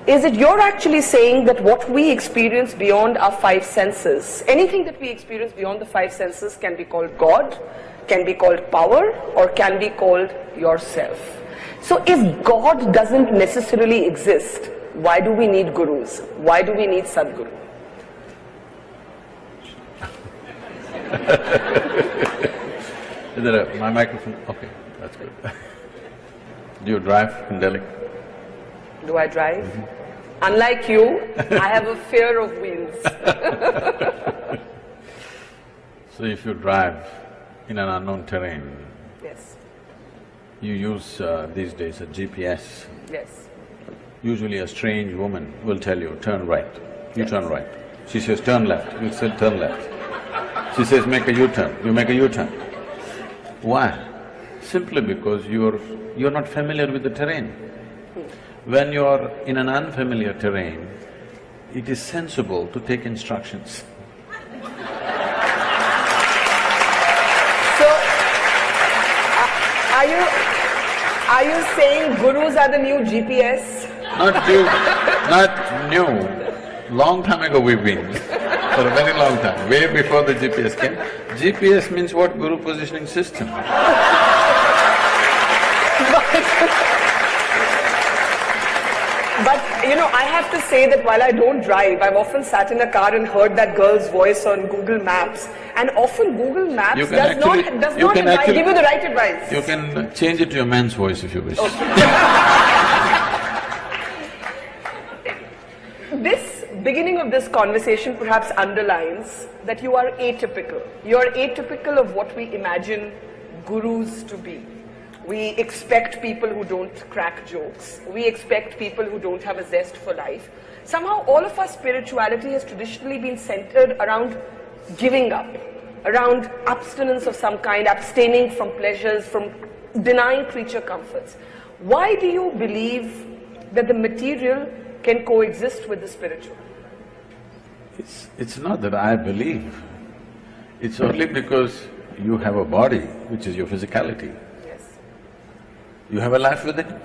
is that you're actually saying that what we experience beyond our five senses, anything that we experience beyond the five senses can be called God, can be called power, or can be called yourself. So if God doesn't necessarily exist, why do we need gurus? Why do we need Sadhguru? Is there my microphone? Okay, that's good. Do you drive in Delhi? Do I drive? Unlike you, I have a fear of wheels. So if you drive in an unknown terrain, Yes. you use these days a GPS. Yes. Usually a strange woman will tell you, turn right. You Yes. turn right. She says, turn left. You say, turn left. She says, make a U-turn. You make a U-turn. Why? Simply because you're not familiar with the terrain. When you're in an unfamiliar terrain, it is sensible to take instructions. So, are you saying gurus are the new GPS? Not new. Long time ago we've been, for a very long time, way before the GPS came. GPS means what? Guru Positioning System. But I have to say that while I don't drive, I've often sat in a car and heard that girl's voice on Google Maps. And often Google Maps does not give you the right advice. You can change it to your man's voice if you wish. This beginning of this conversation perhaps underlines that you are atypical. You are atypical of what we imagine gurus to be. We expect people who don't crack jokes. We expect people who don't have a zest for life. Somehow all of our spirituality has traditionally been centered around giving up, around abstinence of some kind, abstaining from pleasures, from denying creature comforts. Why do you believe that the material can coexist with the spiritual? It's not that I believe, it's only because you have a body, which is your physicality. You have a life within.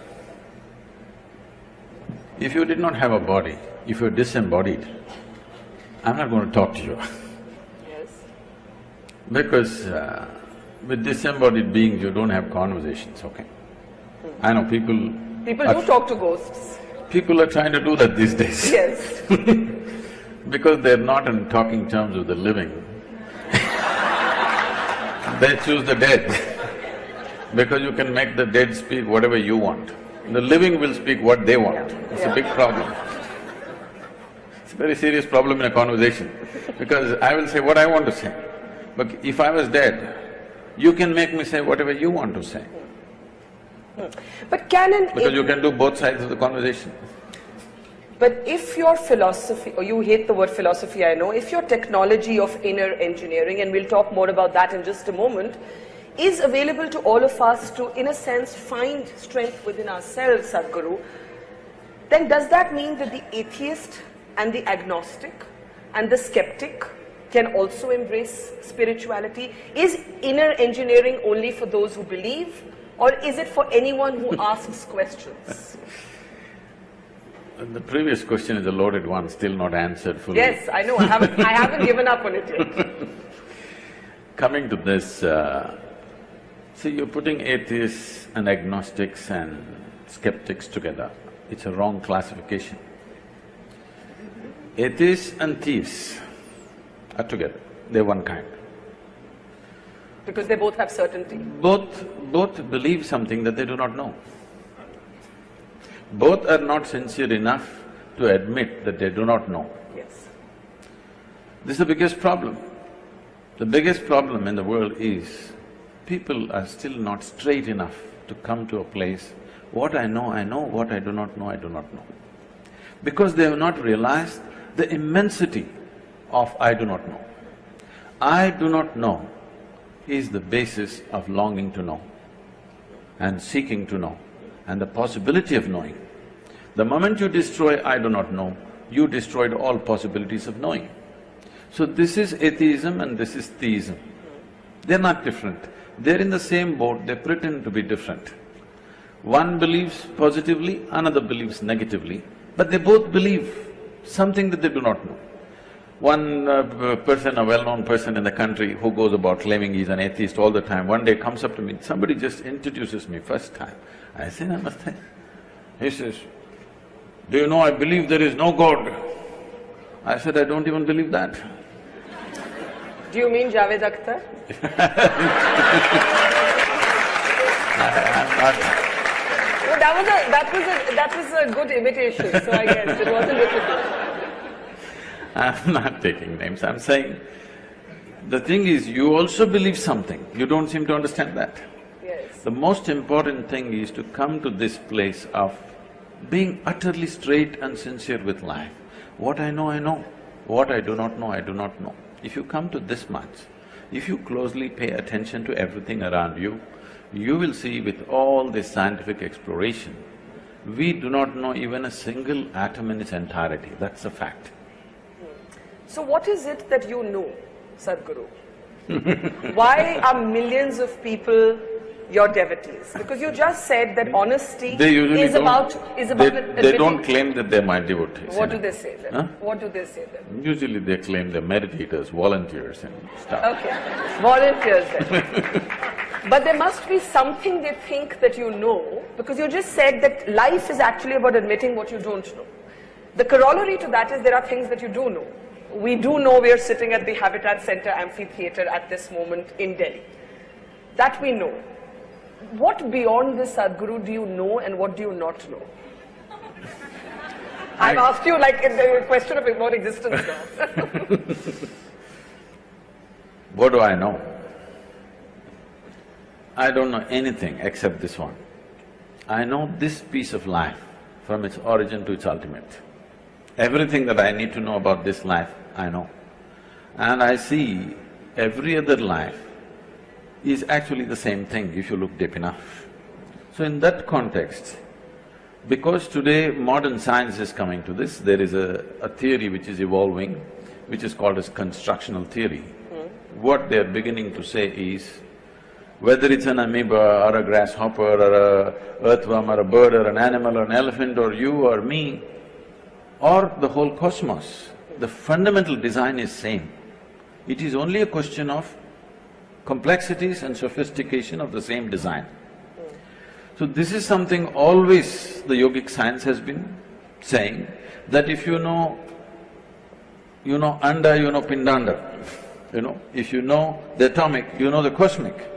If you did not have a body, if you're disembodied, I'm not going to talk to you. Yes. Because with disembodied beings, you don't have conversations, okay? I know people… People do talk to ghosts. People are trying to do that these days. Yes. Because they're not in talking terms with the living, they choose the dead. Because you can make the dead speak whatever you want. The living will speak what they want. It's a big problem. It's a very serious problem in a conversation, because I will say what I want to say. But if I was dead, you can make me say whatever you want to say. But because you can do both sides of the conversation. But if your philosophy, or you hate the word philosophy, I know, if your technology of inner engineering, and we'll talk more about that in just a moment, is available to all of us to, in a sense, find strength within ourselves, Sadhguru, then does that mean that the atheist and the agnostic and the skeptic can also embrace spirituality? Is inner engineering only for those who believe, or is it for anyone who asks questions? The previous question is a loaded one, still not answered fully. Yes, I know, I haven't given up on it yet. Coming to this, see, you're putting atheists and agnostics and skeptics together. It's a wrong classification. Atheists and thieves are together, they're one kind. Because they both have certainty. Both believe something that they do not know. Both are not sincere enough to admit that they do not know. Yes. This is the biggest problem. The biggest problem in the world is people are still not straight enough to come to a place, what I know, what I do not know, I do not know. Because they have not realized the immensity of I do not know. I do not know is the basis of longing to know and seeking to know and the possibility of knowing. The moment you destroy I do not know, you destroyed all possibilities of knowing. So this is atheism and this is theism. They're not different. They're in the same boat, they pretend to be different. One believes positively, another believes negatively. but they both believe something that they do not know. One person, a well-known person in the country who goes about claiming he's an atheist all the time, one day comes up to me, somebody just introduces me first time. I say, Namaste. He says, do you know I believe there is no God? I said, I don't even believe that. Do you mean Javed Akhtar? I'm not… No, that was a good imitation, so I guess it wasn't difficult. I'm not taking names, I'm saying, the thing is, you also believe something, you don't seem to understand that. Yes. The most important thing is to come to this place of being utterly straight and sincere with life. What I know, what I do not know, I do not know. If you come to this much, if you closely pay attention to everything around you, you will see with all this scientific exploration, we do not know even a single atom in its entirety, that's a fact. So what is it that you know, Sadhguru? Why are millions of people your devotees? Because you just said that honesty is about They don't claim that they're my devotees. What do they say then? Huh? What do they say then? Usually they claim they're meditators, volunteers and stuff. Okay, volunteers then. But there must be something they think that you know, because you just said that life is actually about admitting what you don't know. The corollary to that is there are things that you do know. We do know we are sitting at the Habitat Center Amphitheatre at this moment in Delhi. That we know. What beyond this, Sadhguru, do you know and what do you not know? I've asked you like in the question of more existence now. What do I know? I don't know anything except this one. I know this piece of life from its origin to its ultimate. Everything that I need to know about this life, I know. And I see every other life is actually the same thing if you look deep enough. So in that context, because today modern science is coming to this, there is a theory which is evolving, which is called as constructional theory. What they're beginning to say is, whether it's an amoeba or a grasshopper or a earthworm or a bird or an animal or an elephant or you or me, or the whole cosmos, the fundamental design is same. It is only a question of complexities and sophistication of the same design. So this is something always the yogic science has been saying, that if you know anda, you know pindanda, if you know the atomic, you know the cosmic.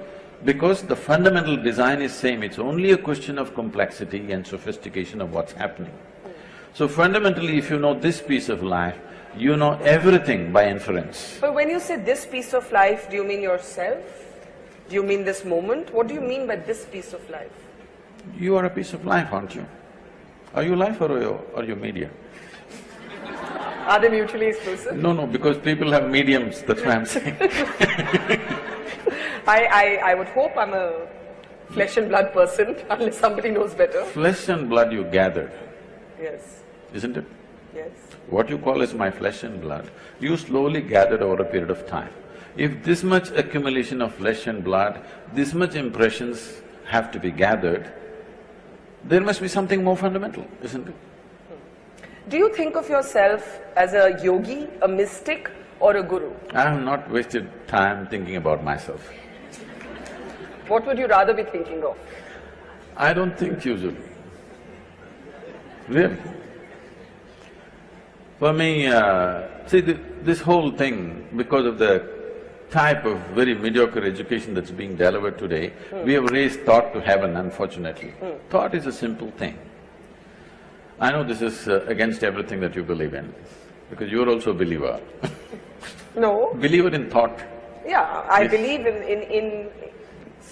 Because the fundamental design is same, it's only a question of complexity and sophistication of what's happening. So fundamentally, if you know this piece of life, you know everything by inference. But when you say this piece of life, do you mean yourself? Do you mean this moment? What do you mean by this piece of life? You are a piece of life, aren't you? Are you life or are you media? Are they mutually exclusive? No, because people have mediums, that's why I'm saying. I would hope I'm a flesh and blood person, unless somebody knows better. Flesh and blood you gathered. Yes. Isn't it? Yes. What you call as my flesh and blood, you slowly gathered over a period of time. If this much accumulation of flesh and blood, this much impressions have to be gathered, there must be something more fundamental, isn't it? Do you think of yourself as a yogi, a mystic, or a guru? I have not wasted time thinking about myself. What would you rather be thinking of? I don't think usually. Really. For me, see, this whole thing, because of the type of very mediocre education that's being delivered today, we have raised thought to heaven, unfortunately. Thought is a simple thing. I know this is against everything that you believe in, because you're also a believer. No. Believer in thought. Yeah, I believe in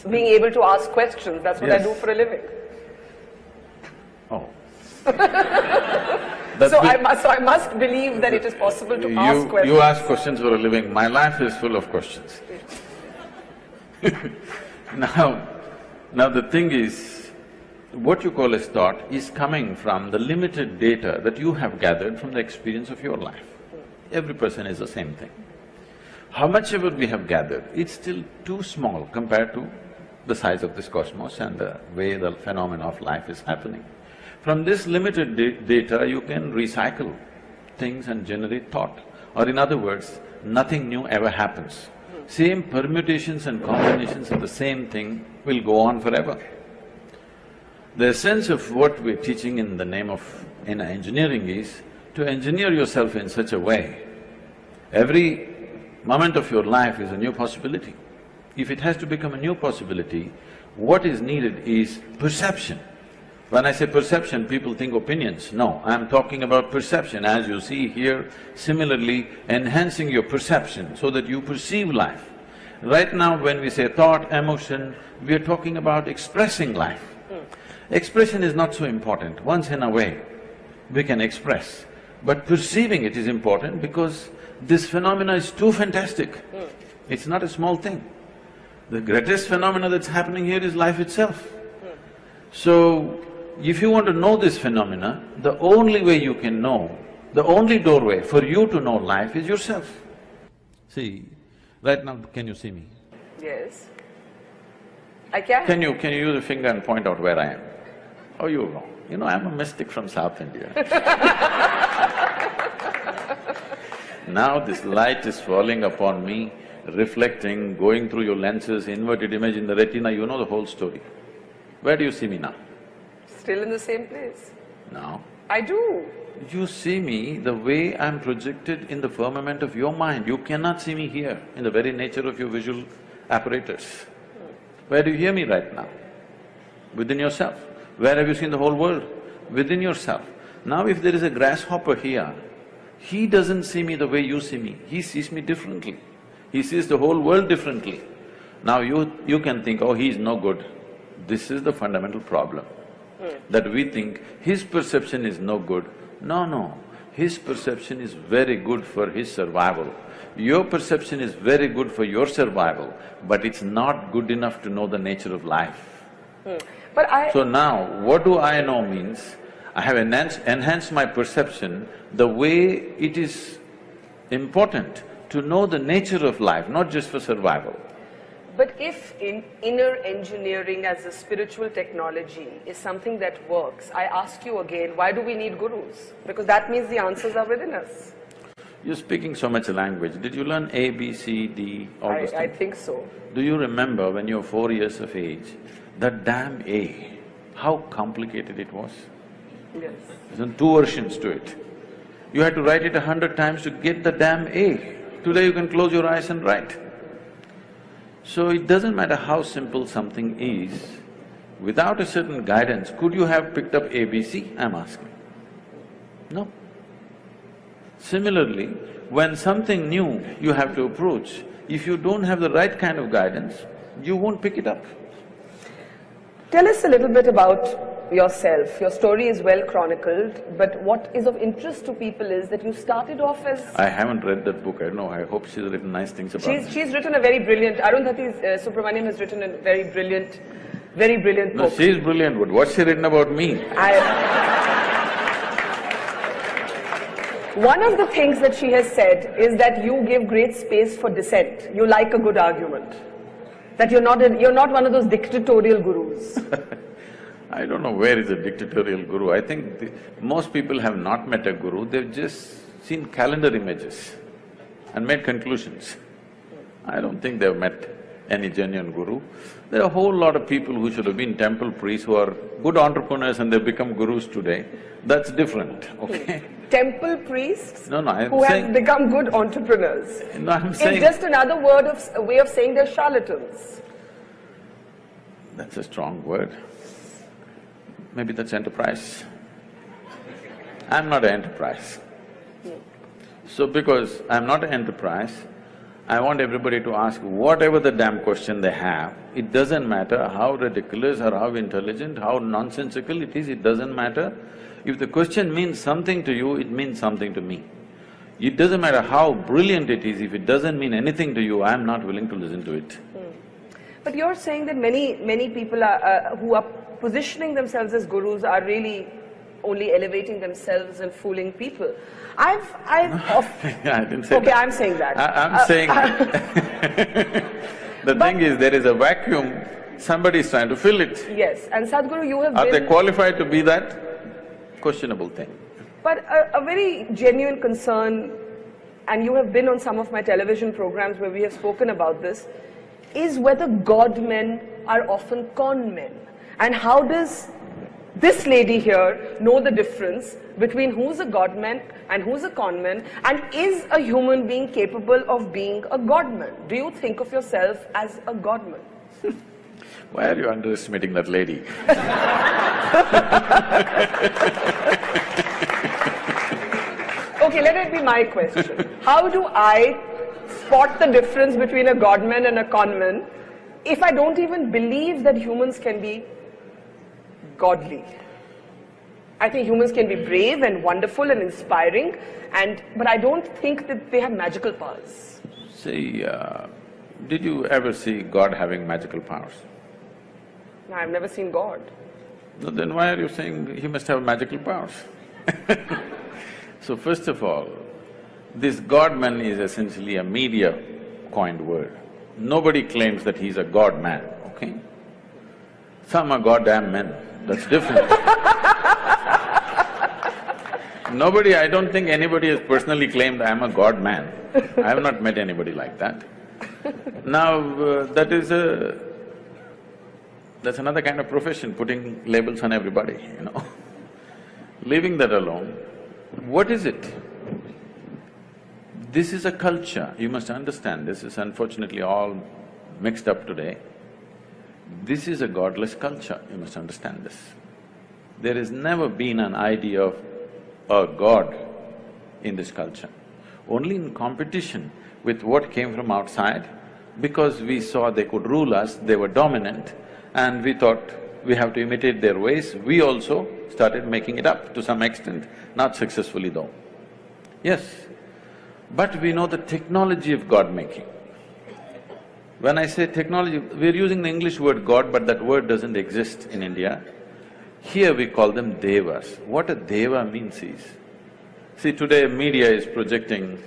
being able to ask questions, that's what I do for a living. Oh. So I must believe that it is possible to ask questions. You ask questions for a living, my life is full of questions. Now the thing is, what you call as thought is coming from the limited data that you have gathered from the experience of your life. Every person is the same thing. How much ever we have gathered, it's still too small compared to the size of this cosmos and the way the phenomena of life is happening. From this limited data, you can recycle things and generate thought. Or in other words, nothing new ever happens. Same permutations and combinations of the same thing will go on forever. The essence of what we're teaching in the name of engineering is to engineer yourself in such a way, every moment of your life is a new possibility. If it has to become a new possibility, what is needed is perception. When I say perception, people think opinions. No, I'm talking about perception, as you see here, similarly enhancing your perception so that you perceive life. Right now when we say thought, emotion, we are talking about expressing life. Expression is not so important. Once in a way, we can express. But perceiving it is important because this phenomena is too fantastic. It's not a small thing. The greatest phenomena that's happening here is life itself. So, if you want to know this phenomena, the only way you can know, the only doorway for you to know life is yourself. See, right now, can you see me? Yes. I can. Can you use a finger and point out where I am? Oh, you're wrong. You know, I'm a mystic from South India. Now this light is falling upon me, reflecting, going through your lenses, inverted image in the retina, you know the whole story. Where do you see me now? Still in the same place. No. I do. You see me the way I'm projected in the firmament of your mind. You cannot see me here, in the very nature of your visual apparatus. Where do you hear me right now? Within yourself. Where have you seen the whole world? Within yourself. Now if there is a grasshopper here, he doesn't see me the way you see me, he sees me differently. He sees the whole world differently. Now you can think, oh, he's no good. This is the fundamental problem. That we think his perception is no good. No, no, his perception is very good for his survival. Your perception is very good for your survival, but it's not good enough to know the nature of life. So now, what do I know means, I have enhanced my perception the way it is important to know the nature of life, not just for survival. But if inner engineering as a spiritual technology is something that works, I ask you again, why do we need gurus? Because that means the answers are within us. You're speaking so much language. Did you learn A, B, C, D, all those things? I think so. Do you remember when you were 4 years of age, that damn A, how complicated it was? Yes. There's 2 versions to it. You had to write it 100 times to get the damn A. Today you can close your eyes and write. So it doesn't matter how simple something is, without a certain guidance, could you have picked up ABC, I'm asking? No. Similarly, when something new you have to approach, if you don't have the right kind of guidance, you won't pick it up. Tell us a little bit about yourself. Your story is well chronicled, but what is of interest to people is that you started off as… I haven't read that book, I know, I hope she's written nice things about it. She's written a very brilliant… Arundhati Subramaniam has written a very brilliant book. No, she's brilliant, but what's she written about me? One of the things that she has said is that you give great space for dissent. You like a good argument. That you're not one of those dictatorial gurus. I don't know where is a dictatorial guru. I think most people have not met a guru, they've just seen calendar images and made conclusions. I don't think they've met any genuine guru. There are a whole lot of people who should have been temple priests who are good entrepreneurs and they've become gurus today. That's different, okay? Temple priests No, I'm who saying… have become good entrepreneurs. No, I'm saying… It's just another way of saying they're charlatans. That's a strong word. Maybe that's enterprise. I'm not an enterprise. So because I'm not an enterprise, I want everybody to ask whatever the damn question they have. It doesn't matter how ridiculous or how intelligent, how nonsensical it is, it doesn't matter. If the question means something to you, it means something to me. It doesn't matter how brilliant it is, if it doesn't mean anything to you, I'm not willing to listen to it. But you're saying that many people who are positioning themselves as gurus are really only elevating themselves and fooling people. I've Yeah, I didn't say okay, that. I'm saying that. I'm saying the thing is, there is a vacuum, somebody is trying to fill it. Yes, and Sadhguru, you have Are been… they qualified to be that? questionable thing. But a very genuine concern, and you have been on some of my television programs where we have spoken about this, is whether God men are often con men. And how does this lady here know the difference between who's a God man and who's a con man, and is a human being capable of being a God man? Do you think of yourself as a God man? Why are you underestimating that lady? Okay, let it be my question. How do I spot the difference between a godman and a conman if I don't even believe that humans can be godly? I think humans can be brave and wonderful and inspiring, but I don't think that they have magical powers. See, did you ever see God having magical powers? No, I've never seen God. No, then why are you saying he must have magical powers? So first of all, this God-man is essentially a media-coined word. Nobody claims that he's a God-man, okay? Some are goddamn men, that's different. Nobody… I don't think anybody has personally claimed I'm a God-man. I have not met anybody like that. Now, that's another kind of profession, putting labels on everybody, you know. Leaving that alone, what is it? This is a culture, you must understand, this is unfortunately all mixed up today. This is a godless culture, you must understand this. There has never been an idea of a god in this culture. Only in competition with what came from outside, because we saw they could rule us, they were dominant, and we thought we have to imitate their ways, we also started making it up to some extent, not successfully though. Yes, but we know the technology of God-making. When I say technology, we're using the English word God, but that word doesn't exist in India. Here we call them devas. What a deva means is, see, today media is projecting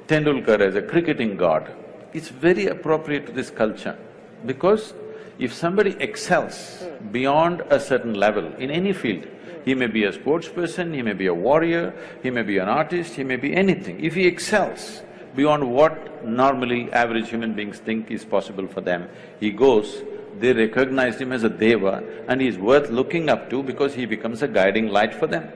Tendulkar as a cricketing god. It's very appropriate to this culture, because if somebody excels beyond a certain level in any field, he may be a sports person, he may be a warrior, he may be an artist, he may be anything. If he excels beyond what normally average human beings think is possible for them, he goes, they recognize him as a deva and he is worth looking up to because he becomes a guiding light for them.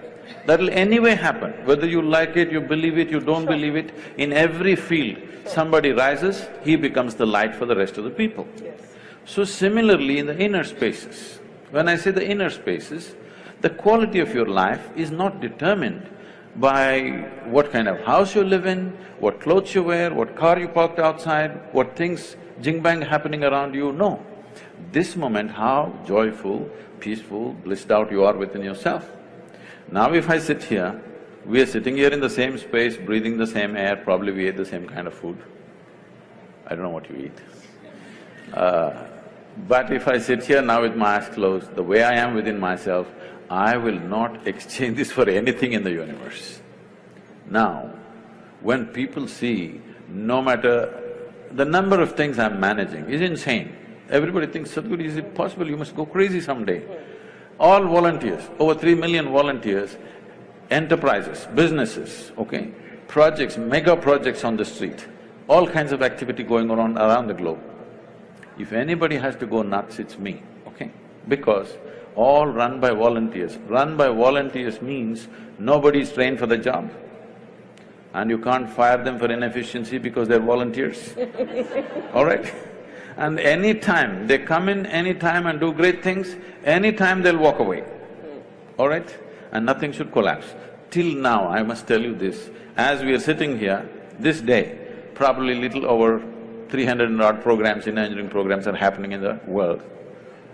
That'll anyway happen, whether you like it, you believe it, you don't believe it, in every field, somebody rises, he becomes the light for the rest of the people. Yes. So similarly in the inner spaces, when I say the inner spaces, the quality of your life is not determined by what kind of house you live in, what clothes you wear, what car you parked outside, what things jing-bang happening around you, no. This moment, how joyful, peaceful, blissed out you are within yourself. Now if I sit here, we are sitting here in the same space, breathing the same air, probably we ate the same kind of food. I don't know what you eat. But if I sit here now with my eyes closed, the way I am within myself, I will not exchange this for anything in the universe. Now, when people see, no matter… the number of things I'm managing is insane. Everybody thinks, Sadhguru, is it possible? You must go crazy someday. All volunteers, over 3 million volunteers, enterprises, businesses, okay, projects, mega projects on the street, all kinds of activity going on around the globe. If anybody has to go nuts, it's me, okay? Because all run by volunteers. Run by volunteers means nobody is trained for the job. And you can't fire them for inefficiency because they're volunteers, all right? And anytime, they come in anytime and do great things, anytime they'll walk away, all right? And nothing should collapse. Till now, I must tell you this, as we are sitting here, this day, probably little over 300 and odd programs, engineering programs are happening in the world.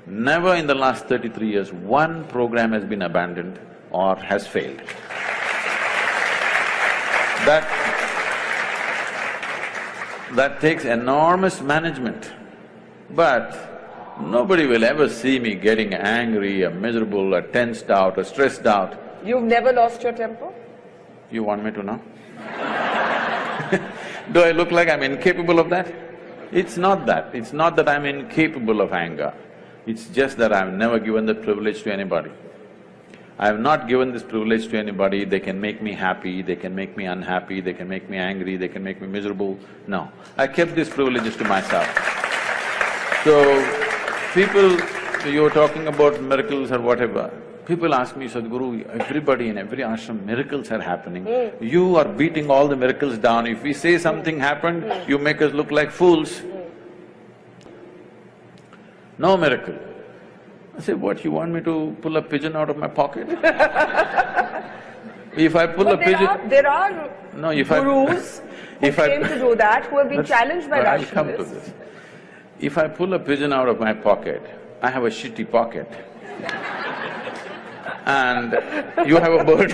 Never in the last 33 years, one program has been abandoned or has failed. That takes enormous management. But nobody will ever see me getting angry or miserable or tensed out or stressed out. You've never lost your temper? You want me to know? Do I look like I'm incapable of that? It's not that. It's not that I'm incapable of anger. It's just that I've never given that privilege to anybody. I have not given this privilege to anybody. They can make me happy, they can make me unhappy, they can make me angry, they can make me miserable. No, I kept these privileges to myself. So, people, you were talking about miracles or whatever, people ask me, Sadhguru, everybody in every ashram, miracles are happening. You are beating all the miracles down. If we say something happened, you make us look like fools. No miracle. I say, what, you want me to pull a pigeon out of my pocket? If I pull a pigeon… there are No, if gurus who claim to do that, who have been challenged by rationalists. I'll come to this. If I pull a pigeon out of my pocket, I have a shitty pocket. And you have a bird.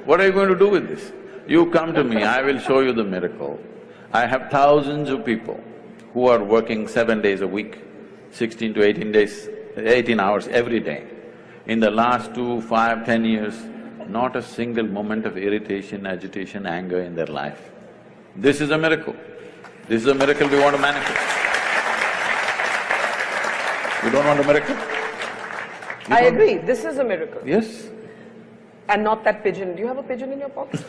What are you going to do with this? You come to me, I will show you the miracle. I have thousands of people who are working 7 days a week, 16 to 18 days, 18 hours every day. In the last 2, 5, 10 years, not a single moment of irritation, agitation, anger in their life. This is a miracle. This is a miracle we want to manifest. You don't want a miracle? I agree, this is a miracle. Yes. And not that pigeon. Do you have a pigeon in your pocket?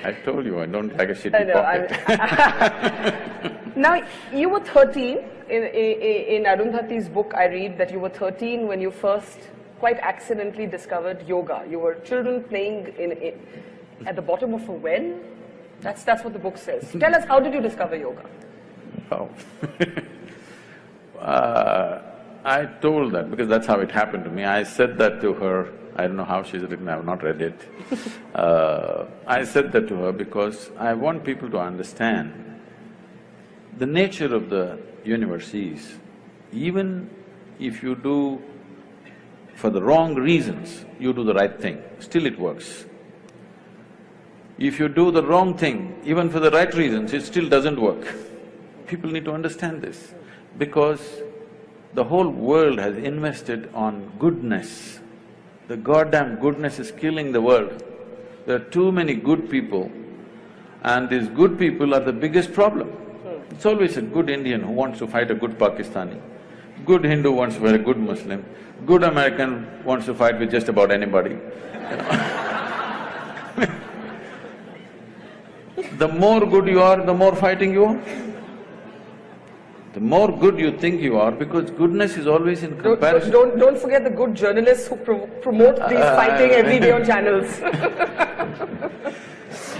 I told you, I don't like a shitty pocket. Now, you were 13, in Arundhati's book I read that you were 13 when you first quite accidentally discovered yoga. You were children playing at the bottom of a well. That's what the book says. Tell us, how did you discover yoga? Oh. I told that because that's how it happened to me. I said that to her, I don't know how she's written, I have not read it. I said that to her because I want people to understand the nature of the universe is, even if you do for the wrong reasons, you do the right thing, still it works. If you do the wrong thing, even for the right reasons, it still doesn't work. People need to understand this, because the whole world has invested on goodness. The goddamn goodness is killing the world. There are too many good people, and these good people are the biggest problem. It's always a good Indian who wants to fight a good Pakistani, good Hindu wants to fight a good Muslim, good American wants to fight with just about anybody, you know. The more good you are, the more fighting you are. The more good you think you are, because goodness is always in comparison. Don't forget the good journalists who promote these fighting every day on channels.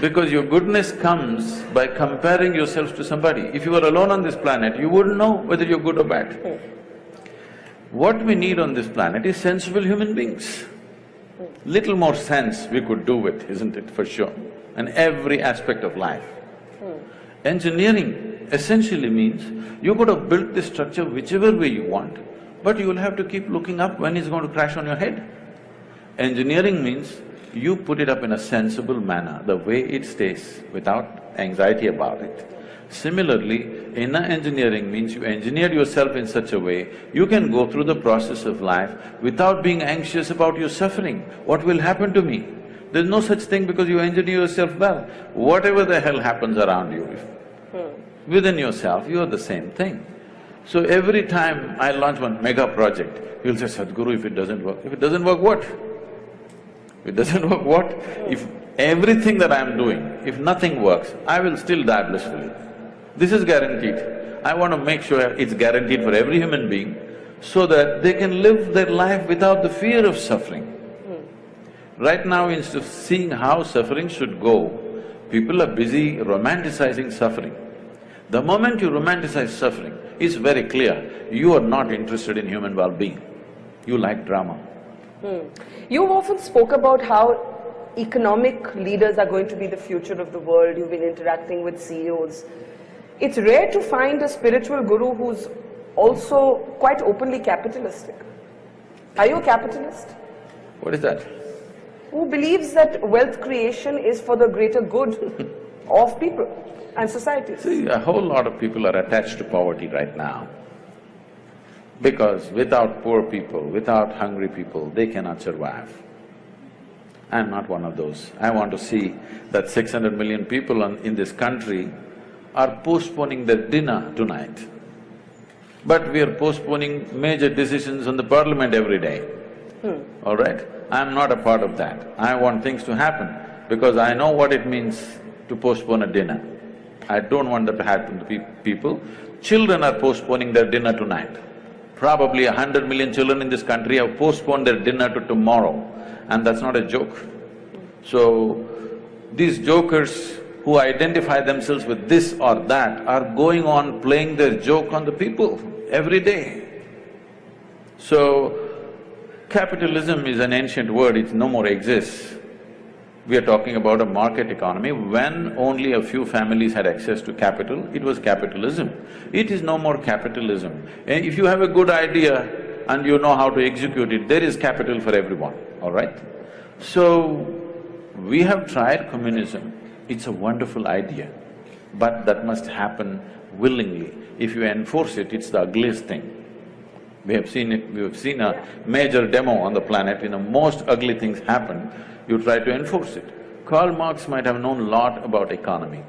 Because your goodness comes by comparing yourself to somebody. If you were alone on this planet, you wouldn't know whether you're good or bad. What we need on this planet is sensible human beings. Little more sense we could do with, isn't it, for sure, in every aspect of life. Engineering essentially means you could have built this structure whichever way you want, but you will have to keep looking up when it's going to crash on your head. Engineering means you put it up in a sensible manner, the way it stays, without anxiety about it. Similarly, inner engineering means you engineer yourself in such a way, you can go through the process of life without being anxious about your suffering. What will happen to me? There's no such thing because you engineer yourself well. Whatever the hell happens around you, within yourself, you are the same thing. So every time I launch one mega project, you'll say, Sadhguru, if it doesn't work, if it doesn't work, what? If it doesn't work, what? If everything that I'm doing, if nothing works, I will still die blissfully. This is guaranteed. I want to make sure it's guaranteed for every human being so that they can live their life without the fear of suffering. Right now, instead of seeing how suffering should go, people are busy romanticizing suffering. The moment you romanticize suffering, it's very clear, you are not interested in human well-being. You like drama. You've often spoke about how economic leaders are going to be the future of the world. You've been interacting with CEOs. It's rare to find a spiritual guru who's also quite openly capitalistic. Are you a capitalist? What is that? Who believes that wealth creation is for the greater good of people and societies. See, a whole lot of people are attached to poverty right now, because without poor people, without hungry people, they cannot survive. I'm not one of those. I want to see that 600 million people in this country are postponing their dinner tonight. but we are postponing major decisions on the parliament every day. All right? I'm not a part of that. I want things to happen because I know what it means to postpone a dinner. I don't want that to happen to people. Children are postponing their dinner tonight. Probably 100 million children in this country have postponed their dinner to tomorrow, and that's not a joke. So, these jokers who identify themselves with this or that are going on playing their joke on the people every day. So, capitalism is an ancient word, it no more exists. We are talking about a market economy. When only a few families had access to capital, it was capitalism. It is no more capitalism. And if you have a good idea and you know how to execute it, there is capital for everyone, all right? So, we have tried communism. It's a wonderful idea, but that must happen willingly. If you enforce it, it's the ugliest thing. We have seen it, we have seen a major demo on the planet, most ugly things happen, you try to enforce it. Karl Marx might have known a lot about economy.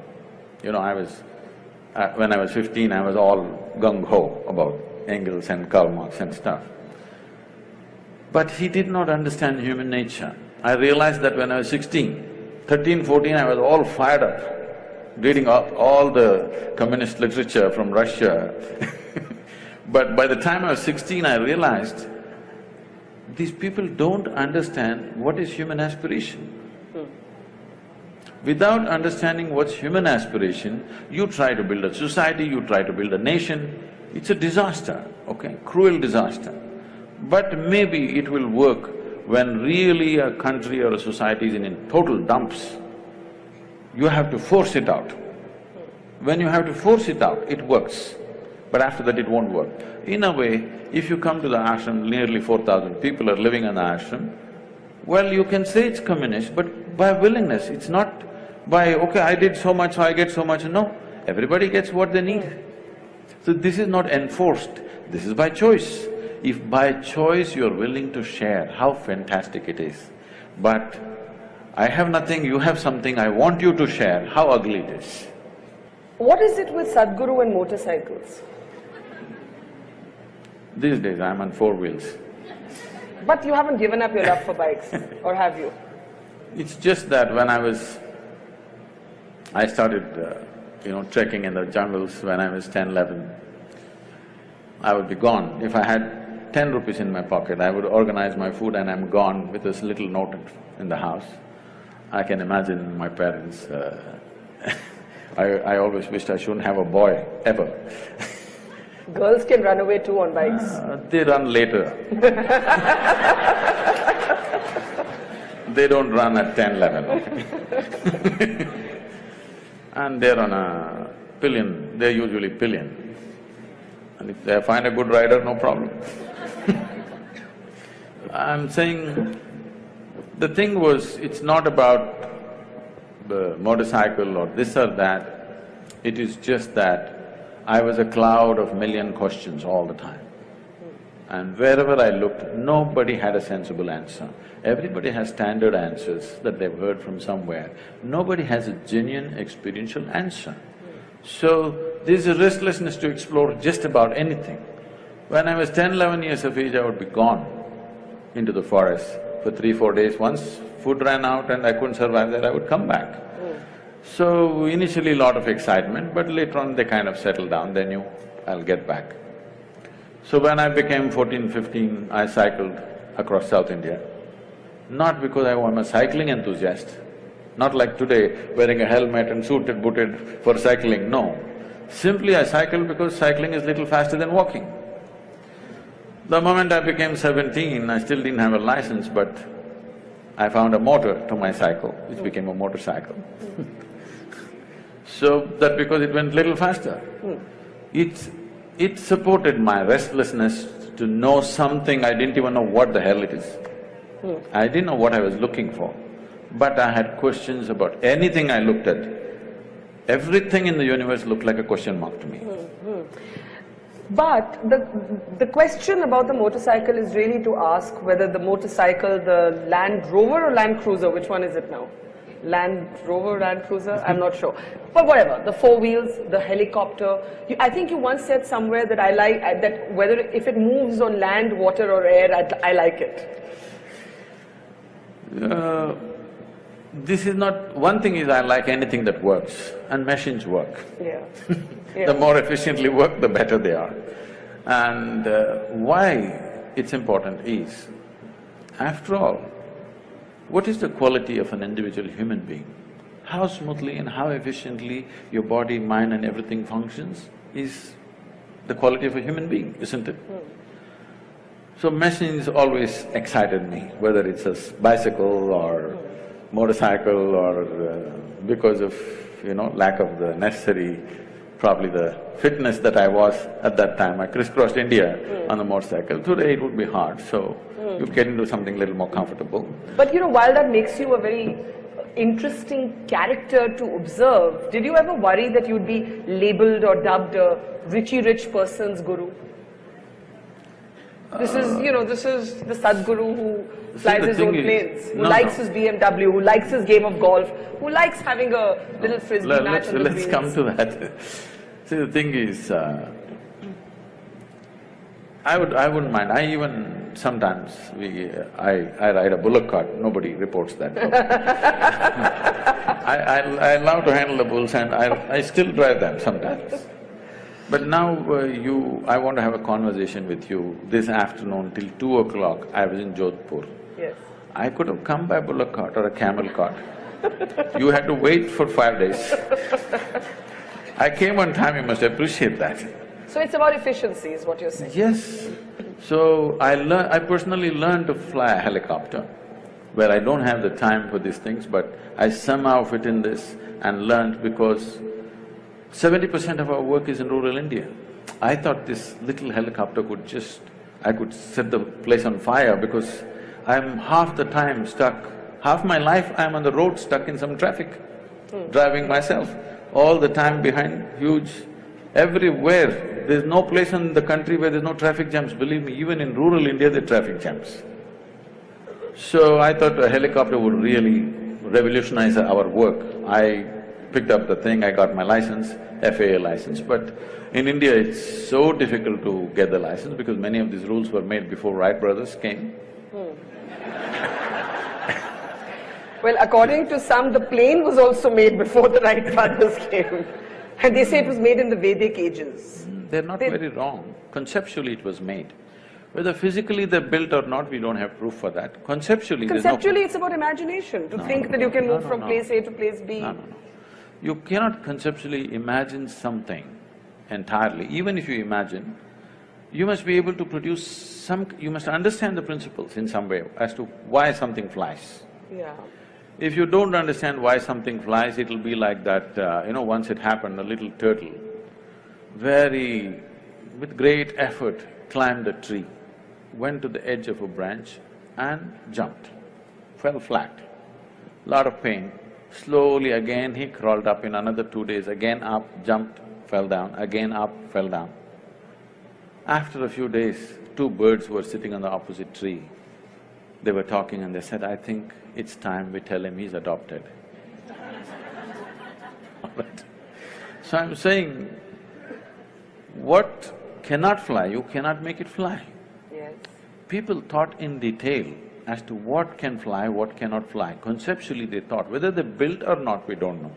When I was 15, I was all gung-ho about Engels and Karl Marx and stuff. But he did not understand human nature. I realized that when I was 13, 14, I was all fired up, reading up all the communist literature from Russia. But by the time I was 16, I realized these people don't understand what is human aspiration. Without understanding what's human aspiration, you try to build a society, you try to build a nation, it's a disaster, okay, cruel disaster. But maybe it will work when really a country or a society is in total dumps. You have to force it out. When you have to force it out, it works. But after that it won't work. In a way, if you come to the ashram, nearly 4,000 people are living in the ashram, well, you can say it's communist, but by willingness, it's not by, okay, I did so much, so I get so much, no. Everybody gets what they need. So this is not enforced, this is by choice. If by choice you're willing to share, how fantastic it is. But I have nothing, you have something, I want you to share, how ugly it is. What is it with Sadhguru and motorcycles? These days I'm on 4 wheels. But you haven't given up your love for bikes, or have you? It's just that when I started, trekking in the jungles when I was 10, 11, I would be gone. If I had 10 rupees in my pocket, I would organize my food and I'm gone with this little note in the house. I can imagine my parents, I always wished I shouldn't have a boy, ever. Girls can run away too on bikes. They run later. They don't run at 10, 11, okay? And they're on a pillion, they're usually pillion. And if they find a good rider, no problem. I'm saying, the thing was, it's not about the motorcycle or this or that, it is just that I was a cloud of million questions all the time. And wherever I looked, nobody had a sensible answer. Everybody has standard answers that they've heard from somewhere. Nobody has a genuine experiential answer. So, there's a restlessness to explore just about anything. When I was 10, 11 years of age, I would be gone into the forest for 3, 4 days. Once food ran out and I couldn't survive there, I would come back. So, initially a lot of excitement, but later on they kind of settled down, they knew I'll get back. So when I became 14, 15, I cycled across South India. Not because I'm a cycling enthusiast, not like today, wearing a helmet and suited, booted for cycling, no. Simply I cycled because cycling is little faster than walking. The moment I became 17, I still didn't have a license, but I found a motor to my cycle, which became a motorcycle. So, that because it went little faster. It supported my restlessness to know something, I didn't even know what the hell it is. I didn't know what I was looking for, but I had questions about anything I looked at. Everything in the universe looked like a question mark to me. But the question about the motorcycle is really to ask whether the motorcycle, the Land Rover or Land Cruiser, which one is it now? Land Rover, Land Cruiser, I'm not sure. But whatever, the four wheels, the helicopter. I think you once said somewhere that I like, that whether if it moves on land, water or air, I like it. This is not… One thing is I like anything that works, and machines work. Yeah. Yeah. The more efficiently work, the better they are. And why it's important is, after all, what is the quality of an individual human being? How smoothly and how efficiently your body, mind and everything functions is the quality of a human being, isn't it? So machines always excited me, whether it's a bicycle or motorcycle or because of, lack of the necessary, probably the fitness that I was at that time. I crisscrossed India on a motorcycle. Today it would be hard, so you'd get into something a little more comfortable. But while that makes you a very interesting character to observe, did you ever worry that you'd be labelled or dubbed a rich person's guru? This is the Sadhguru who flies his own planes, who likes his BMW, who likes his game of golf, who likes having a little frisbee match on the Let's come to that. See, the thing is, I wouldn't mind. I even sometimes I ride a bullock cart. Nobody reports that. I love to handle the bulls, and I still drive them sometimes. But now I want to have a conversation with you. This afternoon till 2 o'clock, I was in Jodhpur. Yes. I could have come by bullock cart or a camel cart. You had to wait for 5 days. I came on time, you must appreciate that. So it's about efficiency is what you're saying? Yes. So I personally learned to fly a helicopter, where I don't have the time for these things, but I somehow fit in this and learned, because 70% of our work is in rural India. I thought this little helicopter I could set the place on fire, because I'm half the time stuck, half my life I'm on the road stuck in some traffic, driving myself, all the time behind huge… Everywhere, there's no place in the country where there's no traffic jams. Believe me, even in rural India there are traffic jams. So I thought a helicopter would really revolutionize our work. I picked up the thing, I got my license, FAA license, but in India it's so difficult to get the license because many of these rules were made before Wright brothers came. Well, according to some, the plane was also made before the Wright brothers came. And they say it was made in the Vedic ages. They're not very wrong. Conceptually it was made. Whether physically they're built or not, we don't have proof for that. Conceptually, Conceptually, it's about imagination, to think that you can move from place A to place B. No. You cannot conceptually imagine something entirely. Even if you imagine, you must be able to produce you must understand the principles in some way as to why something flies. Yeah. If you don't understand why something flies, it'll be like that, once it happened, a little turtle, with great effort, climbed a tree, went to the edge of a branch and jumped, fell flat. Lot of pain. Slowly again he crawled up in another 2 days, again up, jumped, fell down, again up, fell down. After a few days, 2 birds were sitting on the opposite tree. They were talking and they said, "I think it's time we tell him he's adopted." Alright. So I'm saying, what cannot fly, you cannot make it fly. Yes. People thought in detail as to what can fly, what cannot fly. Conceptually they thought, whether they built or not, we don't know.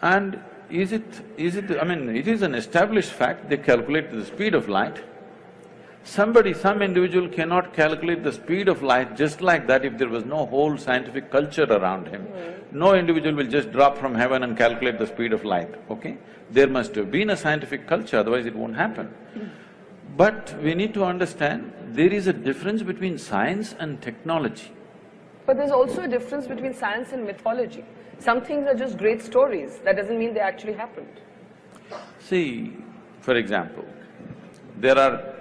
And it is an established fact, they calculate the speed of light. Some individual cannot calculate the speed of light just like that if there was no whole scientific culture around him. No individual will just drop from heaven and calculate the speed of light, okay? There must have been a scientific culture, otherwise it won't happen. But we need to understand, there is a difference between science and technology. But there's also a difference between science and mythology. Some things are just great stories, that doesn't mean they actually happened. See, for example, there are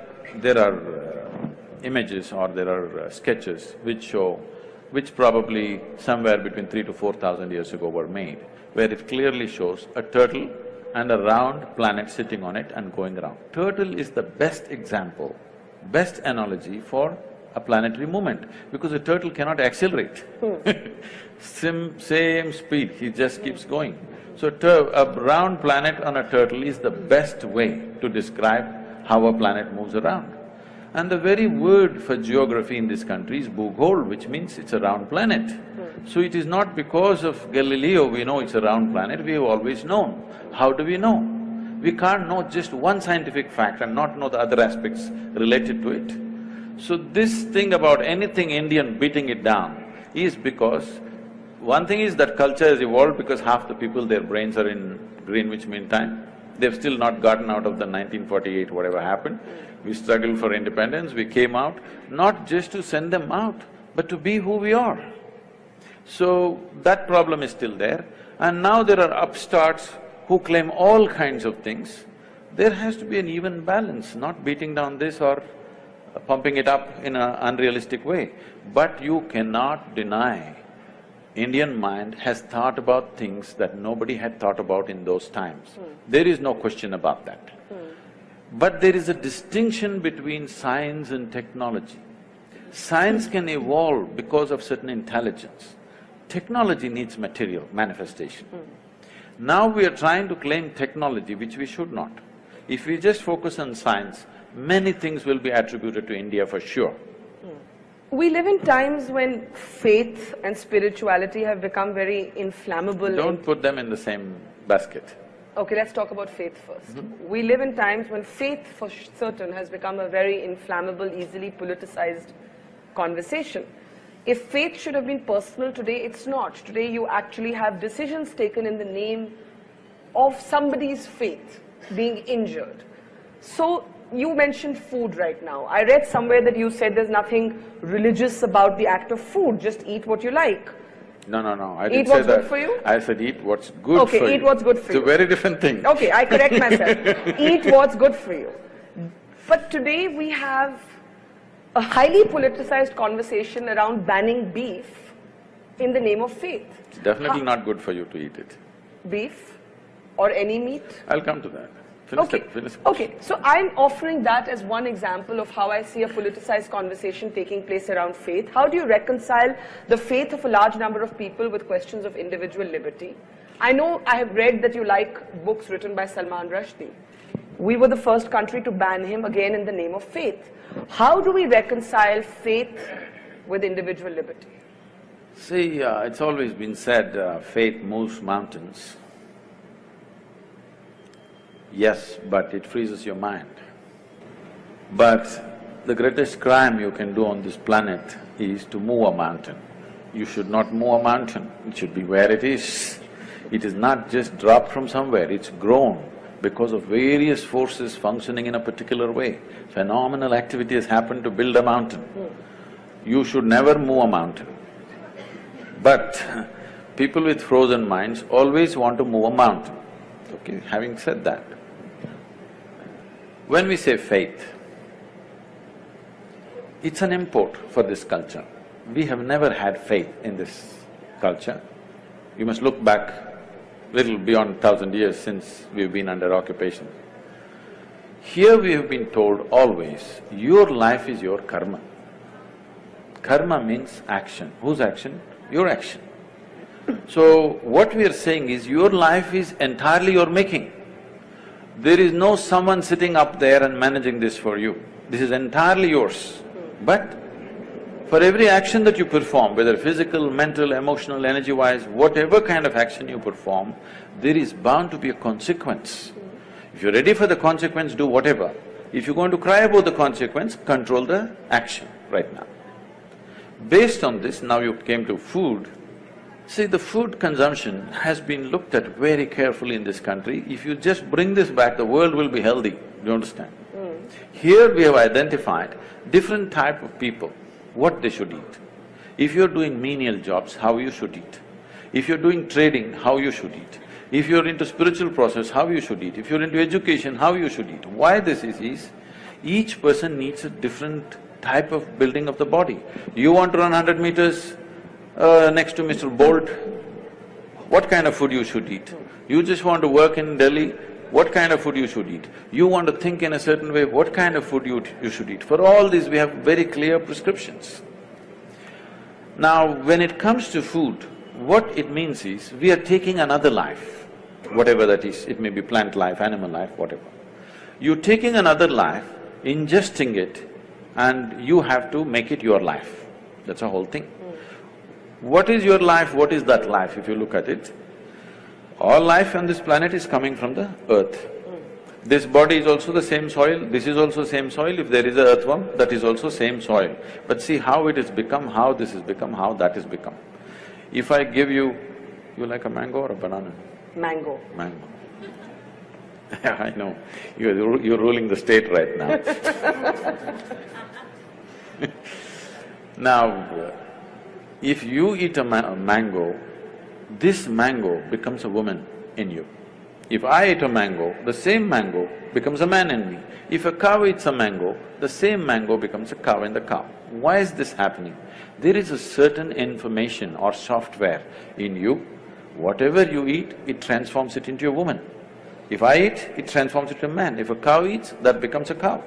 images or there are sketches which probably somewhere between 3,000 to 4,000 years ago were made, where it clearly shows a turtle and a round planet sitting on it and going around. Turtle is the best example, best analogy for a planetary movement, because a turtle cannot accelerate. Same speed, he just keeps going. So a round planet on a turtle is the best way to describe how a planet moves around. And the very word for geography in this country is Bhugol, which means it's a round planet. So it is not because of Galileo we know it's a round planet, we have always known. How do we know? We can't know just one scientific fact and not know the other aspects related to it. So this thing about anything Indian beating it down is because one thing is that culture has evolved because half the people, their brains are in Greenwich Mean Time. They've still not gotten out of the 1948, whatever happened. We struggled for independence, we came out, not just to send them out, but to be who we are. So that problem is still there. And now there are upstarts who claim all kinds of things. There has to be an even balance, not beating down this or pumping it up in an unrealistic way. But you cannot deny Indian mind has thought about things that nobody had thought about in those times. There is no question about that. But there is a distinction between science and technology. Science can evolve because of certain intelligence. Technology needs material, manifestation. Now we are trying to claim technology, which we should not. If we just focus on science, many things will be attributed to India for sure. We live in times when faith and spirituality have become very inflammable. Don't put them in the same basket. Okay, let's talk about faith first. We live in times when faith for certain has become a very inflammable, easily politicized conversation. If faith should have been personal today, it's not. Today you actually have decisions taken in the name of somebody's faith being injured. So you mentioned food right now. I read somewhere that you said there's nothing religious about the act of food, just eat what you like. No, I didn't say that. Eat what's good for you? I said eat what's good for you. Okay, eat what's good for you. It's a very different thing. Okay, I correct myself. Eat what's good for you. But today we have a highly politicized conversation around banning beef in the name of faith. It's definitely not good for you to eat it. Beef or any meat? I'll come to that. Okay, so I'm offering that as one example of how I see a politicized conversation taking place around faith. How do you reconcile the faith of a large number of people with questions of individual liberty? I know I have read that you like books written by Salman Rushdie. We were the first country to ban him, again in the name of faith. How do we reconcile faith with individual liberty? See, it's always been said, faith moves mountains. Yes, but it freezes your mind. But the greatest crime you can do on this planet is to move a mountain. You should not move a mountain, it should be where it is. It is not just dropped from somewhere, it's grown because of various forces functioning in a particular way. Phenomenal activity has happened to build a mountain. You should never move a mountain. But people with frozen minds always want to move a mountain. Okay, having said that, when we say faith, it's an import for this culture. We have never had faith in this culture. You must look back little beyond 1,000 years since we've been under occupation. Here we have been told always, your life is your karma. Karma means action. Whose action? Your action. So what we are saying is, your life is entirely your making. There is no someone sitting up there and managing this for you. This is entirely yours. But for every action that you perform, whether physical, mental, emotional, energy-wise, whatever kind of action you perform, there is bound to be a consequence. If you're ready for the consequence, do whatever. If you're going to cry about the consequence, control the action right now. Based on this, now you came to food. See, the food consumption has been looked at very carefully in this country. If you just bring this back, the world will be healthy, do you understand? Here we have identified different type of people, what they should eat. If you're doing menial jobs, how you should eat. If you're doing trading, how you should eat. If you're into spiritual process, how you should eat. If you're into education, how you should eat. Why this is each person needs a different type of building of the body. You want to run 100 meters next to Mr. Bolt, what kind of food you should eat? You just want to work in Delhi, what kind of food you should eat. You want to think in a certain way, what kind of food you should eat. For all these, we have very clear prescriptions. Now, when it comes to food, what it means is, we are taking another life, whatever that is, it may be plant life, animal life, whatever. You're taking another life, ingesting it, and you have to make it your life. That's the whole thing. What is your life, what is that life, if you look at it? All life on this planet is coming from the earth. This body is also the same soil, this is also same soil. If there is an earthworm, that is also same soil. But see how it has become, how this has become, how that has become. If I give you… You like a mango or a banana? Mango. Mango. I know, you're ruling the state right now. Now, if you eat a mango, this mango becomes a woman in you. If I eat a mango, the same mango becomes a man in me. If a cow eats a mango, the same mango becomes a cow in the cow. Why is this happening? There is a certain information or software in you. Whatever you eat, it transforms it into a woman. If I eat, it transforms it into a man. If a cow eats, that becomes a cow.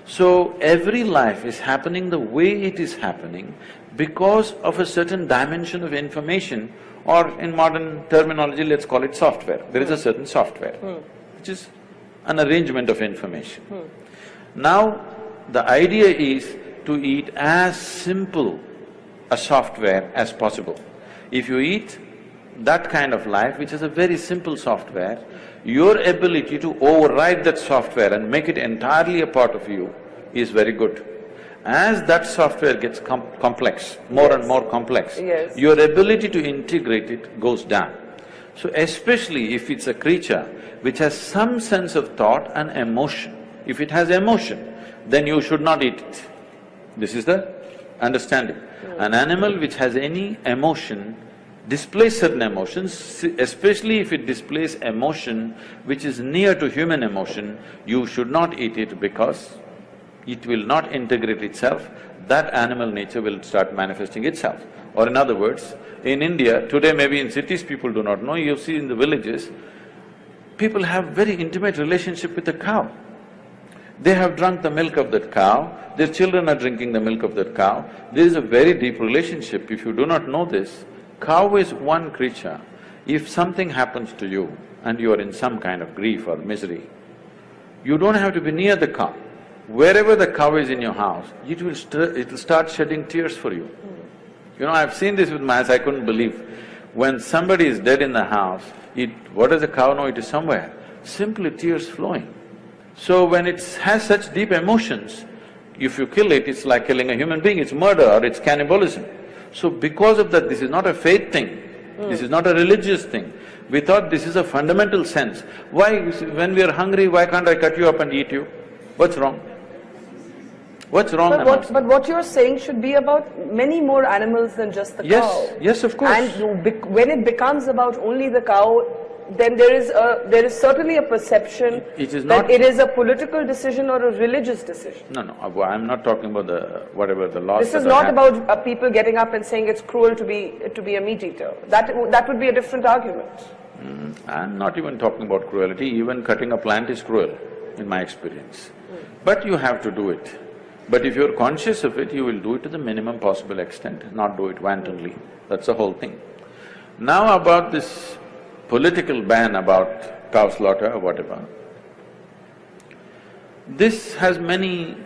So, every life is happening the way it is happening because of a certain dimension of information, or in modern terminology, let's call it software. There is a certain software, which is an arrangement of information. Now, the idea is to eat as simple a software as possible. If you eat that kind of life, which is a very simple software, your ability to override that software and make it entirely a part of you is very good. As that software gets complex, more and more complex, your ability to integrate it goes down. So especially if it's a creature which has some sense of thought and emotion, if it has emotion, then you should not eat it. This is the understanding. An animal which has any emotion displays certain emotions, especially if it displays emotion which is near to human emotion, you should not eat it because it will not integrate itself, that animal nature will start manifesting itself. Or in other words, in India, today maybe in cities people do not know, you see in the villages, people have very intimate relationship with the cow. They have drunk the milk of that cow, their children are drinking the milk of that cow. There is a very deep relationship. If you do not know this, cow is one creature. If something happens to you and you are in some kind of grief or misery, you don't have to be near the cow. Wherever the cow is in your house, it'll start shedding tears for you. You know, I've seen this with my eyes, I couldn't believe. When somebody is dead in the house, what does the cow know? It is somewhere. Simply tears flowing. So when it has such deep emotions, if you kill it, it's like killing a human being, it's murder or it's cannibalism. So because of that, this is not a faith thing, this is not a religious thing. We thought this is a fundamental sense. Why, when we are hungry, why can't I cut you up and eat you? What's wrong? What's wrong? But what you're saying should be about many more animals than just the cow. Yes, of course. And when it becomes about only the cow, then there is certainly a perception that it is a political decision or a religious decision. No, I'm not talking about whatever the laws. This is not about people getting up and saying it's cruel to be a meat eater. That would be a different argument. I'm not even talking about cruelty, even cutting a plant is cruel, in my experience. But you have to do it. But if you're conscious of it, you will do it to the minimum possible extent, not do it wantonly. That's the whole thing. Now about this political ban about cow slaughter or whatever, this has many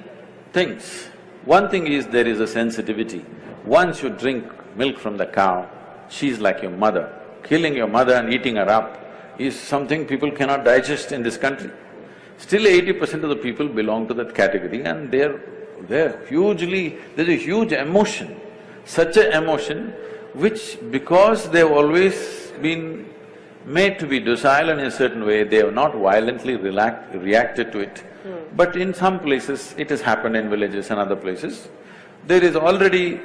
things. One thing is there is a sensitivity. Once you drink milk from the cow, she's like your mother. Killing your mother and eating her up is something people cannot digest in this country. Still 80% of the people belong to that category and they're hugely… there's a huge emotion, such an emotion which because they've always been made to be docile in a certain way, they have not violently reacted to it. But in some places, it has happened in villages and other places. There is already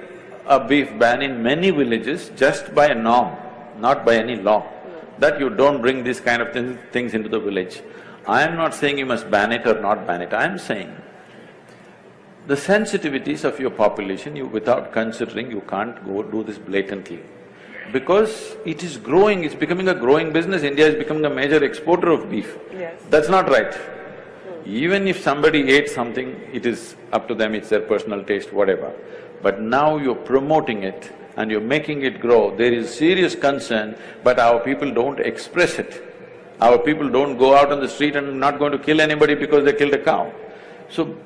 a beef ban in many villages just by a norm, not by any law, that you don't bring these kind of things into the village. I am not saying you must ban it or not ban it, I am saying the sensitivities of your population, without considering, you can't go do this blatantly. because it is growing, it's becoming a growing business. India is becoming a major exporter of beef. Yes. That's not right. Even if somebody ate something, it is up to them, it's their personal taste, whatever. But now you're promoting it and you're making it grow, there is serious concern, but our people don't express it. Our people don't go out on the street and not going to kill anybody because they killed a cow. So,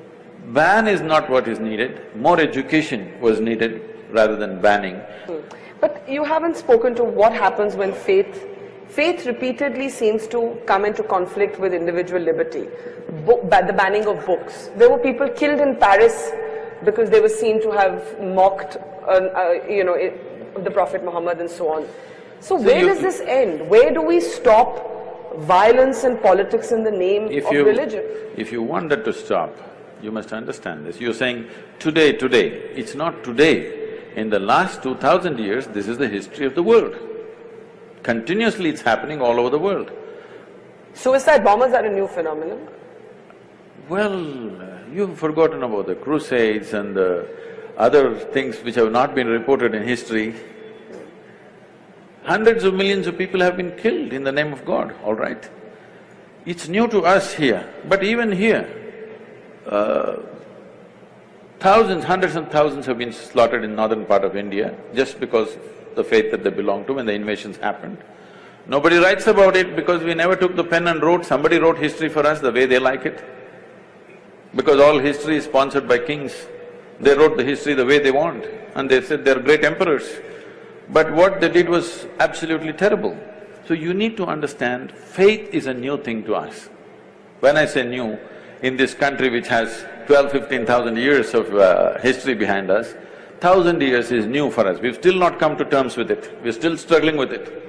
ban is not what is needed, more education was needed rather than banning. But you haven't spoken to what happens when faith repeatedly seems to come into conflict with individual liberty. The banning of books. There were people killed in Paris because they were seen to have mocked, the Prophet Muhammad and so on. So where does this end? Where do we stop violence and politics in the name of religion? If you want that to stop, you must understand this. You're saying today, it's not today. In the last 2000 years, this is the history of the world. Continuously it's happening all over the world. Suicide bombers are a new phenomenon? Well, you've forgotten about the Crusades and the other things which have not been reported in history. Hundreds of millions of people have been killed in the name of God, all right? It's new to us here, but even here, thousands, hundreds and thousands have been slaughtered in northern part of India just because of the faith that they belong to when the invasions happened. Nobody writes about it because we never took the pen and wrote, somebody wrote history for us the way they like it. Because all history is sponsored by kings, they wrote the history the way they want and they said they're great emperors. But what they did was absolutely terrible. So you need to understand, faith is a new thing to us. When I say new, in this country which has 15,000 years of history behind us, 1,000 years is new for us. We've still not come to terms with it, we're still struggling with it.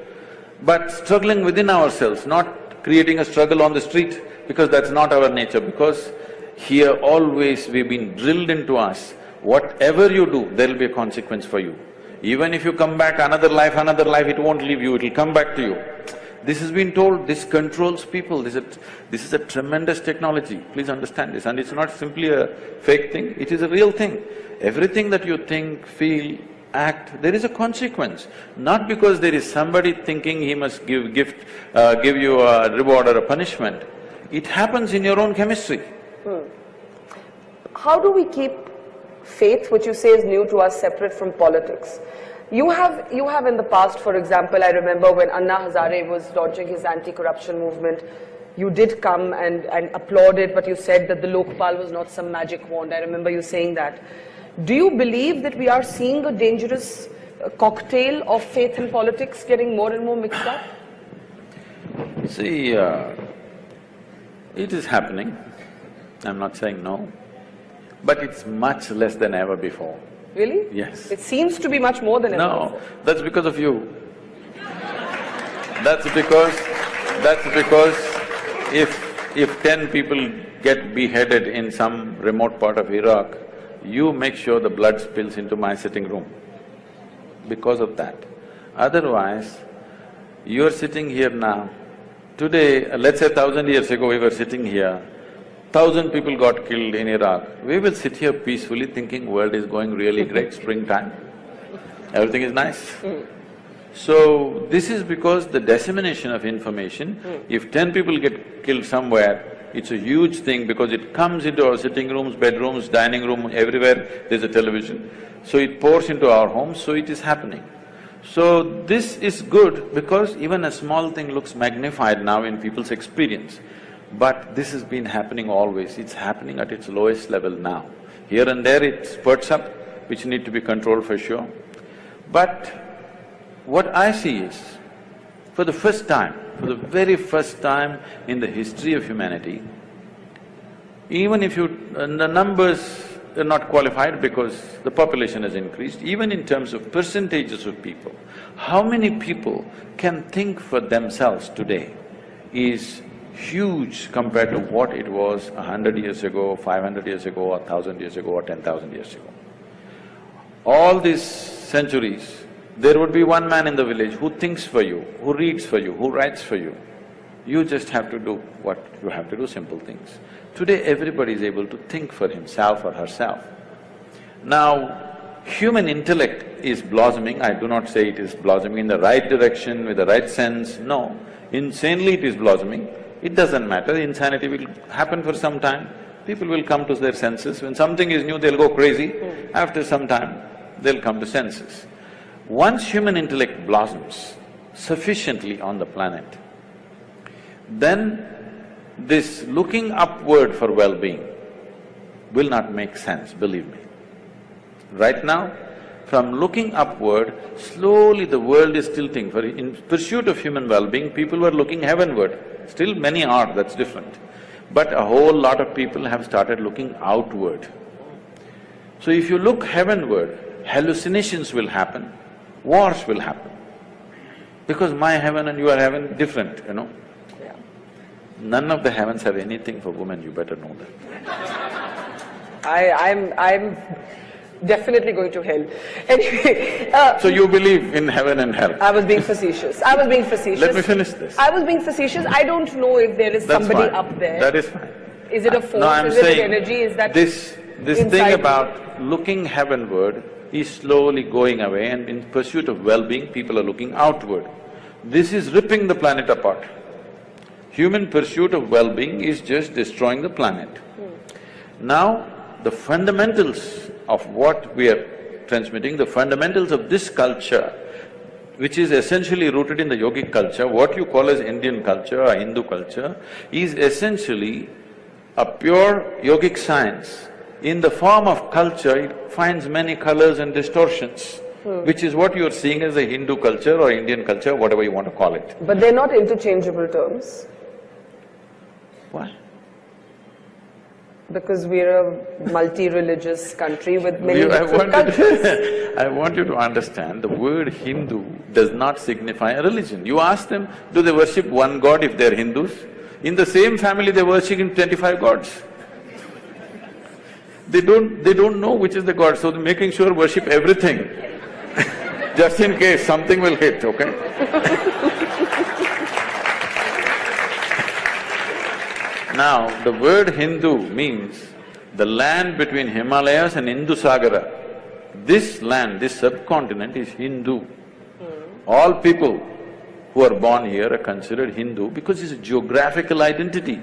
But struggling within ourselves, not creating a struggle on the street, because that's not our nature, because here always we've been drilled into us, whatever you do, there'll be a consequence for you. Even if you come back another life, it won't leave you, it'll come back to you. This has been told, this controls people, this is a tremendous technology, please understand this. And it's not simply a fake thing, it is a real thing. Everything that you think, feel, act, there is a consequence. Not because there is somebody thinking he must give you a reward or a punishment. It happens in your own chemistry. How do we keep faith, which you say is new to us, separate from politics? You have in the past, for example, I remember when Anna Hazare was launching his anti-corruption movement, you did come and applaud it, but you said that the Lokpal was not some magic wand. I remember you saying that. Do you believe that we are seeing a dangerous cocktail of faith and politics getting more and more mixed up? See, it is happening, I'm not saying no, but it's much less than ever before. Really? Yes. It seems to be much more than ever before. No, that's because of you. That's because if 10 people get beheaded in some remote part of Iraq, you make sure the blood spills into my sitting room because of that. Otherwise, you're sitting here now, today, let's say 1,000 years ago we were sitting here, 1,000 people got killed in Iraq. We will sit here peacefully thinking world is going really great, springtime, everything is nice. So, this is because the dissemination of information, if 10 people get killed somewhere, it's a huge thing because it comes into our sitting rooms, bedrooms, dining room, everywhere there's a television. So it pours into our homes, so it is happening. So this is good because even a small thing looks magnified now in people's experience. But this has been happening always, it's happening at its lowest level now. Here and there it spurts up, which need to be controlled for sure. But what I see is, for the very first time in the history of humanity, even if the numbers are not qualified because the population has increased, even in terms of percentages of people, how many people can think for themselves today is huge compared to what it was 100 years ago, 500 years ago, or 1,000 years ago, or 10,000 years ago. All these centuries, there would be one man in the village who thinks for you, who reads for you, who writes for you. You just have to do what you have to do, simple things. Today everybody is able to think for himself or herself. Now, human intellect is blossoming, I do not say it is blossoming in the right direction, with the right sense, no. Insanely it is blossoming, it doesn't matter, insanity will happen for some time, people will come to their senses. When something is new, they'll go crazy, after some time, they'll come to senses. Once human intellect blossoms sufficiently on the planet, then this looking upward for well-being will not make sense, believe me. Right now, from looking upward, slowly the world is tilting. In pursuit of human well-being, people were looking heavenward. Still many are, that's different. But a whole lot of people have started looking outward. So if you look heavenward, hallucinations will happen, wars will happen. Because my heaven and your heaven different, you know. Yeah. None of the heavens have anything for women, you better know that. I'm definitely going to hell. Anyway… So you believe in heaven and hell? I was being facetious. I was being facetious. Let me finish this. I was being facetious. I don't know if there is somebody up there. That is fine. Is it a force? No, I'm is saying it an energy? Is that this thing about looking heavenward is slowly going away, and in pursuit of well-being, people are looking outward. This is ripping the planet apart. Human pursuit of well-being is just destroying the planet. Now, the fundamentals of what we are transmitting, the fundamentals of this culture, which is essentially rooted in the yogic culture, what you call as Indian culture or Hindu culture, is essentially a pure yogic science. In the form of culture, it finds many colors and distortions, which is what you're seeing as a Hindu culture or Indian culture, whatever you want to call it. But they're not interchangeable terms. Why? Because we're a multi-religious country with many different cultures. I want you to understand, the word Hindu does not signify a religion. You ask them, do they worship one god if they're Hindus? In the same family, they're worshipping 25 gods. They don't know which is the god, so they're making sure worship everything, just in case something will hit, okay? Now, the word Hindu means the land between Himalayas and Indus-Sagara. This land, this subcontinent is Hindu. All people who are born here are considered Hindu because it's a geographical identity.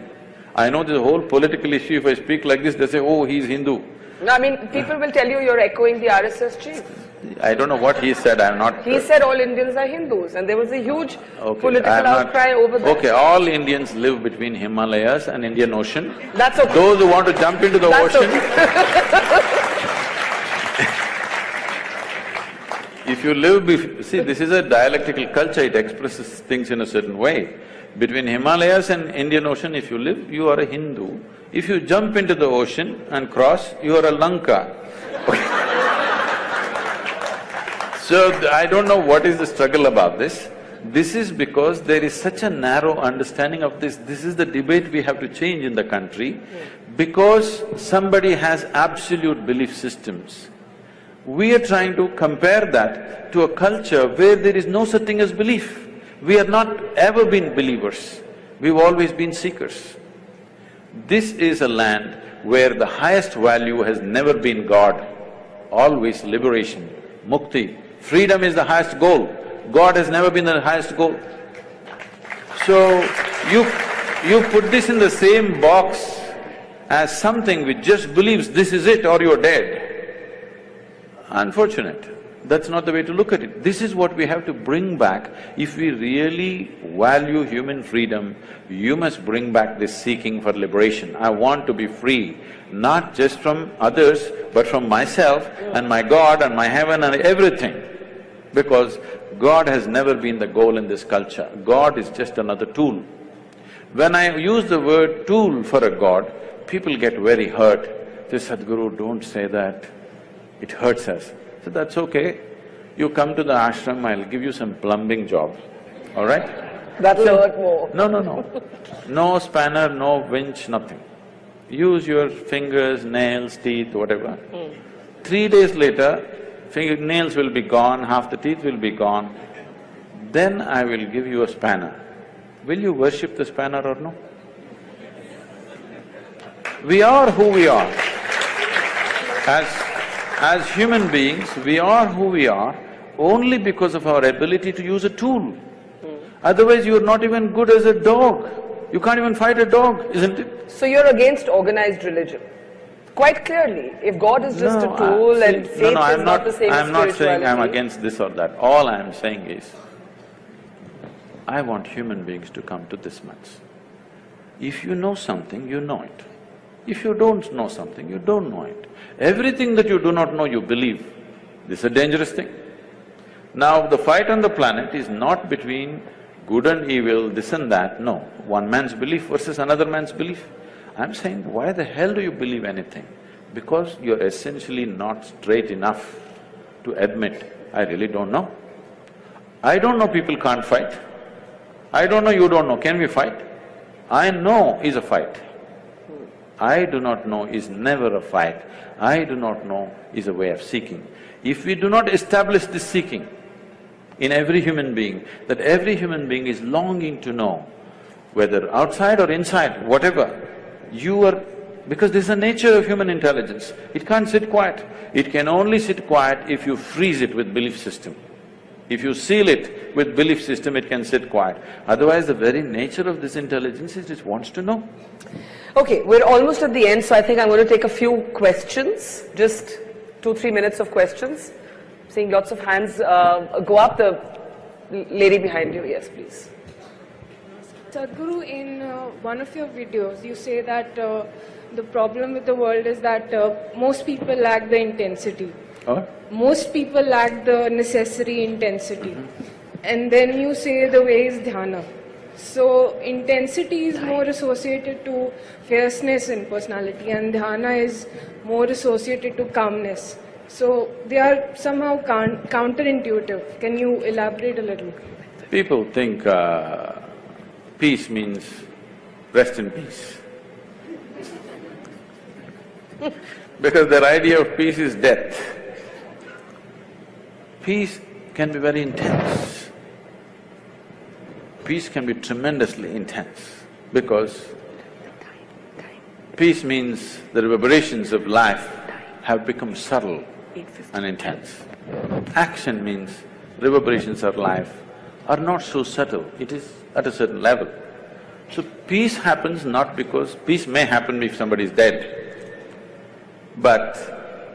I know there's a whole political issue, if I speak like this, they say, oh, he's Hindu. No, I mean, people will tell you you're echoing the RSS chief. I don't know what he said, I'm not… He said all Indians are Hindus, and there was a huge political outcry over that. Okay, all Indians live between Himalayas and Indian Ocean. That's okay. Those who want to jump into the ocean… If you live… see, this is a dialectical culture, it expresses things in a certain way. Between Himalayas and Indian Ocean, if you live, you are a Hindu. If you jump into the ocean and cross, you are a Lanka. So, I don't know what is the struggle about this. This is because there is such a narrow understanding of this. This is the debate we have to change in the country. Because somebody has absolute belief systems, we are trying to compare that to a culture where there is no such thing as belief. We have not ever been believers, we've always been seekers. This is a land where the highest value has never been God, always liberation, mukti. Freedom is the highest goal, God has never been the highest goal. So, you put this in the same box as something which just believes this is it or you're dead. Unfortunate. That's not the way to look at it. This is what we have to bring back. If we really value human freedom, you must bring back this seeking for liberation. I want to be free, not just from others, but from myself and my God and my heaven and everything. Because God has never been the goal in this culture. God is just another tool. When I use the word tool for a God, people get very hurt. They say, Sadhguru, don't say that, it hurts us. So that's okay. You come to the ashram, I'll give you some plumbing job, all right? That'll hurt more. No. No spanner, no winch, nothing. Use your fingers, nails, teeth, whatever. 3 days later, nails will be gone, half the teeth will be gone. Then I will give you a spanner. Will you worship the spanner or no? We are who we are. As human beings, we are who we are only because of our ability to use a tool. Otherwise, you're not even good as a dog. You can't even fight a dog, isn't it? So you're against organized religion? Quite clearly, if God is just a tool and faith is not the same as spirituality… I'm not saying I'm against this or that. All I'm saying is, I want human beings to come to this much. If you know something, you know it. If you don't know something, you don't know it. Everything that you do not know, you believe. This is a dangerous thing. Now, the fight on the planet is not between good and evil, this and that, no. One man's belief versus another man's belief. I'm saying, why the hell do you believe anything? Because you're essentially not straight enough to admit, I really don't know. I don't know people can't fight. I don't know, you don't know, can we fight? I know is a fight. I do not know is never a fight. I do not know is a way of seeking. If we do not establish this seeking in every human being, that every human being is longing to know, whether outside or inside, whatever, you are… because this is the nature of human intelligence, it can't sit quiet. It can only sit quiet if you freeze it with belief system. If you seal it with belief system, it can sit quiet. Otherwise, the very nature of this intelligence is it wants to know. Okay, we're almost at the end, so I think I'm going to take a few questions, just 2-3 minutes of questions. Seeing lots of hands go up. The lady behind you, yes, please. Sadhguru, in one of your videos, you say that the problem with the world is that most people lack the intensity. Oh? Most people lack the necessary intensity. And then you say the way is dhyana. So intensity is more associated to fierceness in personality, and dhyana is more associated to calmness. So they are somehow counterintuitive. Can you elaborate a little? People think peace means rest in peace. Because their idea of peace is death. Peace can be very intense. Peace can be tremendously intense because peace means the reverberations of life have become subtle and intense. Action means reverberations of life are not so subtle, it is at a certain level. So peace happens not because… peace may happen if somebody is dead, but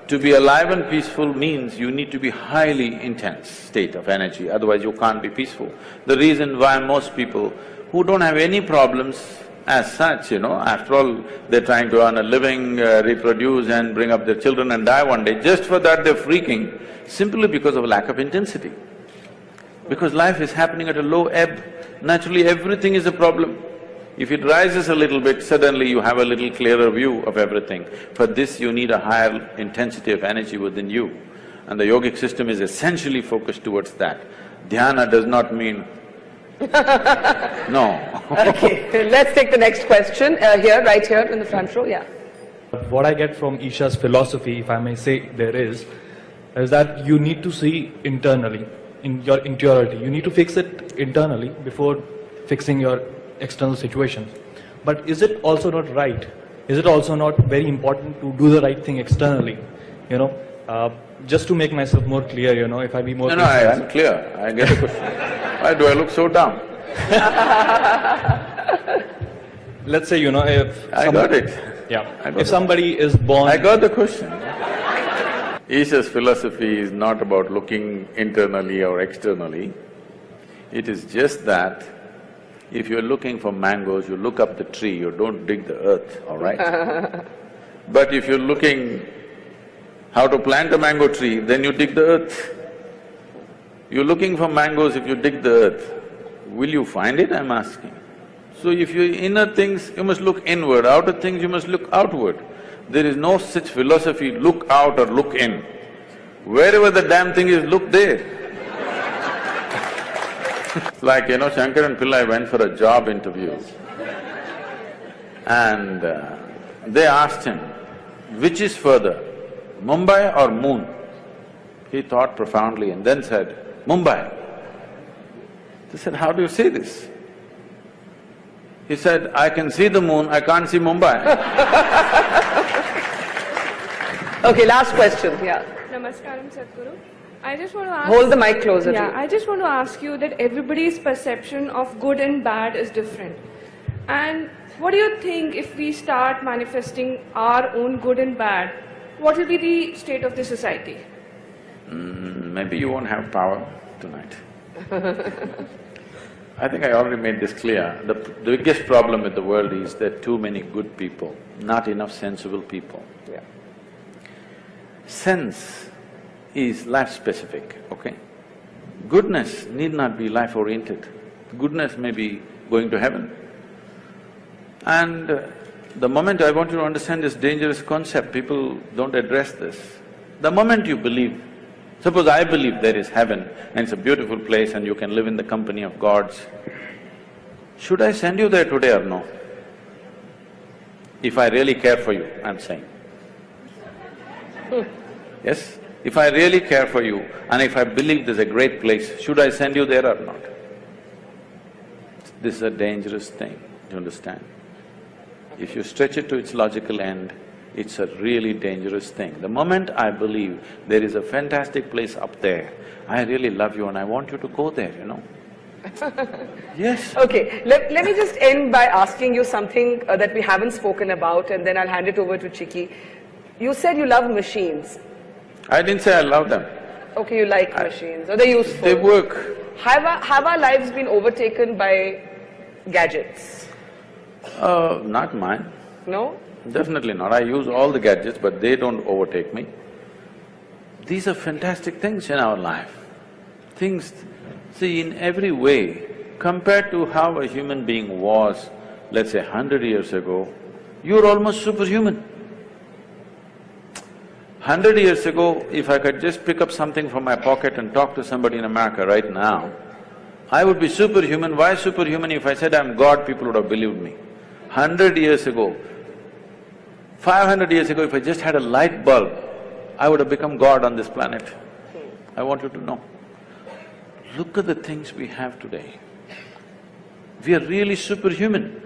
to be alive and peaceful means you need to be highly intense state of energy, otherwise you can't be peaceful. The reason why most people who don't have any problems as such, after all, they're trying to earn a living, reproduce and bring up their children and die one day, just for that they're freaking, simply because of lack of intensity. Because life is happening at a low ebb, naturally everything is a problem. If it rises a little bit, suddenly you have a little clearer view of everything. For this, you need a higher intensity of energy within you. And the yogic system is essentially focused towards that. Dhyana does not mean… no. Okay, let's take the next question, right here in the front row, yeah. What I get from Isha's philosophy, if I may say there is that you need to see internally, in your interiority. You need to fix it internally before fixing your external situations. But is it also not right? Is it also not very important to do the right thing externally? Just to make myself more clear, if I be more… No, I'm clear, I get the question. Why do I look so dumb? Let's say, if… I got it. Yeah, if somebody is born… I got the question. Isha's philosophy is not about looking internally or externally. It is just that if you're looking for mangoes, you look up the tree, you don't dig the earth, all right? But if you're looking how to plant a mango tree, then you dig the earth. You're looking for mangoes, if you dig the earth, will you find it, I'm asking? So if you're inner things, you must look inward, outer things, you must look outward. There is no such philosophy, look out or look in. Wherever the damn thing is, look there. Like, Shankaran Pillai went for a job interview and they asked him, which is further, Mumbai or moon? He thought profoundly and then said, Mumbai. They said, how do you say this? He said, I can see the moon, I can't see Mumbai. Okay, last question, yeah. Namaskaram, Sadhguru. I just want to ask... Hold the mic closer to Yeah, you. I just want to ask you that everybody's perception of good and bad is different. And what do you think if we start manifesting our own good and bad, what will be the state of the society? Maybe you won't have power tonight. I think I already made this clear. The biggest problem with the world is there are too many good people, not enough sensible people. Yeah. Sense is life-specific, okay? Goodness need not be life-oriented. Goodness may be going to heaven. And the moment I want you to understand this dangerous concept, people don't address this. The moment you believe, suppose I believe there is heaven and it's a beautiful place and you can live in the company of gods, should I send you there today or no? If I really care for you, I'm saying. Yes? If I really care for you and if I believe there's a great place, should I send you there or not? This is a dangerous thing, you understand? If you stretch it to its logical end, it's a really dangerous thing. The moment I believe there is a fantastic place up there, I really love you and I want you to go there, you know. Yes. Okay, let me just end by asking you something that we haven't spoken about, and then I'll hand it over to Chiki. You said you love machines. I didn't say I love them. Okay, you like machines, or they're useful. They work. Have our lives been overtaken by gadgets? Not mine. No? Definitely not. I use all the gadgets, but they don't overtake me. These are fantastic things in our life. Things… See, in every way, compared to how a human being was, let's say 100 years ago, you're almost superhuman. 100 years ago, if I could just pick up something from my pocket and talk to somebody in America right now, I would be superhuman. Why superhuman? If I said I'm God, people would have believed me. 100 years ago, 500 years ago, if I just had a light bulb, I would have become God on this planet. I want you to know. Look at the things we have today. We are really superhuman.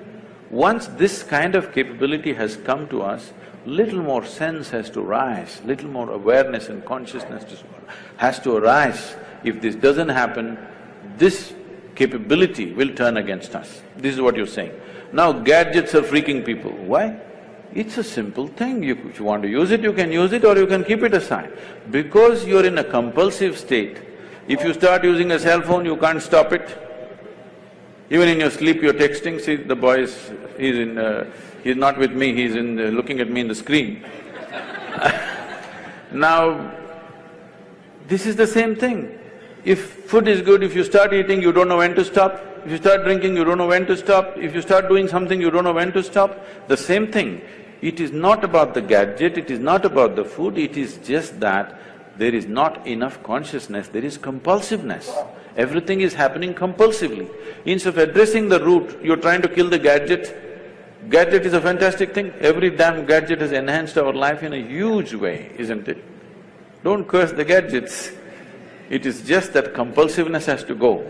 Once this kind of capability has come to us, little more sense has to rise, little more awareness and consciousness has to arise. If this doesn't happen, this capability will turn against us. This is what you're saying. Now gadgets are freaking people. Why? It's a simple thing. If you want to use it, you can use it or you can keep it aside. Because you're in a compulsive state, if you start using a cell phone, you can't stop it. Even in your sleep, you're texting. See, the boy he's not with me, he's looking at me in the screen. Now, this is the same thing. If food is good, if you start eating, you don't know when to stop. If you start drinking, you don't know when to stop. If you start doing something, you don't know when to stop. The same thing. It is not about the gadget, it is not about the food, it is just that there is not enough consciousness, there is compulsiveness. Everything is happening compulsively. Instead of addressing the root, you're trying to kill the gadget. Gadget is a fantastic thing. Every damn gadget has enhanced our life in a huge way, isn't it? Don't curse the gadgets. It is just that compulsiveness has to go.